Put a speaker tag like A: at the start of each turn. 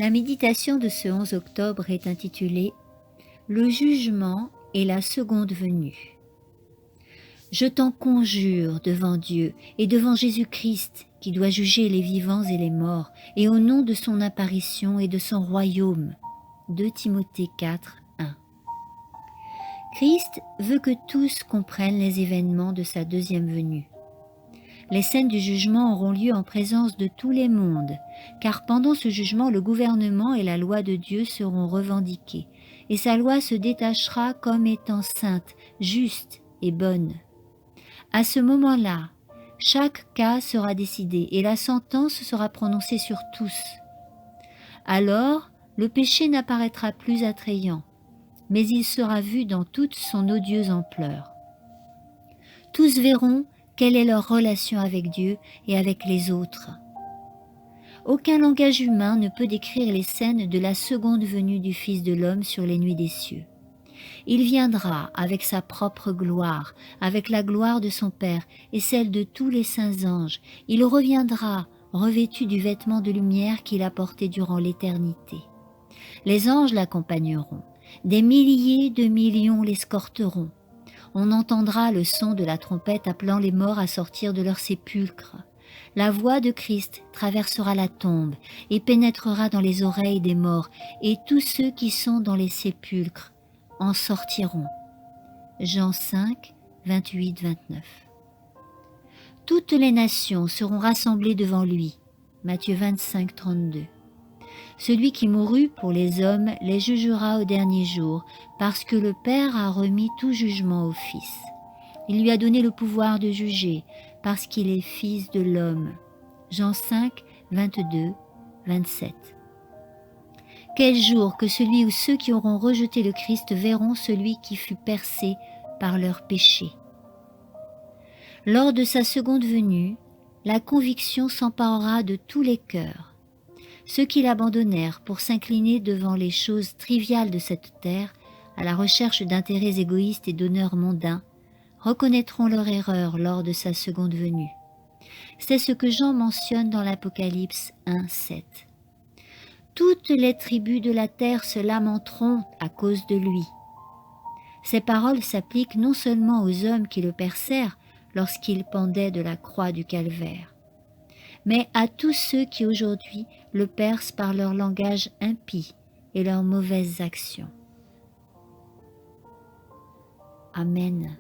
A: La méditation de ce 11 octobre est intitulée « Le jugement et la seconde venue ». Je t'en conjure devant Dieu et devant Jésus-Christ qui doit juger les vivants et les morts, et au nom de son apparition et de son royaume. 2 Timothée 4, 1. Christ veut que tous comprennent les événements de sa deuxième venue. Les scènes du jugement auront lieu en présence de tous les mondes, car pendant ce jugement, le gouvernement et la loi de Dieu seront revendiqués, et sa loi se détachera comme étant sainte, juste et bonne. À ce moment-là, chaque cas sera décidé et la sentence sera prononcée sur tous. Alors, le péché n'apparaîtra plus attrayant, mais il sera vu dans toute son odieuse ampleur. Tous verront quelle est leur relation avec Dieu et avec les autres. Aucun langage humain ne peut décrire les scènes de la seconde venue du Fils de l'homme sur les nuées des cieux. Il viendra avec sa propre gloire, avec la gloire de son Père et celle de tous les saints anges. Il reviendra revêtu du vêtement de lumière qu'il a porté durant l'éternité. Les anges l'accompagneront, des milliers de millions l'escorteront. On entendra le son de la trompette appelant les morts à sortir de leur sépulcre. La voix de Christ traversera la tombe et pénétrera dans les oreilles des morts, et tous ceux qui sont dans les sépulcres en sortiront. Jean 5, 28-29. Toutes les nations seront rassemblées devant lui. Matthieu 25, 32. Celui qui mourut pour les hommes les jugera au dernier jour, parce que le Père a remis tout jugement au Fils. Il lui a donné le pouvoir de juger, parce qu'il est Fils de l'homme. Jean 5, 22, 27. Quel jour que celui ou ceux qui auront rejeté le Christ verront celui qui fut percé par leurs péchés. Lors de sa seconde venue, la conviction s'emparera de tous les cœurs. Ceux qui l'abandonnèrent pour s'incliner devant les choses triviales de cette terre, à la recherche d'intérêts égoïstes et d'honneurs mondains, reconnaîtront leur erreur lors de sa seconde venue. C'est ce que Jean mentionne dans l'Apocalypse 1, 7. Toutes les tribus de la terre se lamenteront à cause de lui. Ces paroles s'appliquent non seulement aux hommes qui le percèrent lorsqu'il pendait de la croix du calvaire, mais à tous ceux qui aujourd'hui le percent par leur langage impie et leurs mauvaises actions. Amen.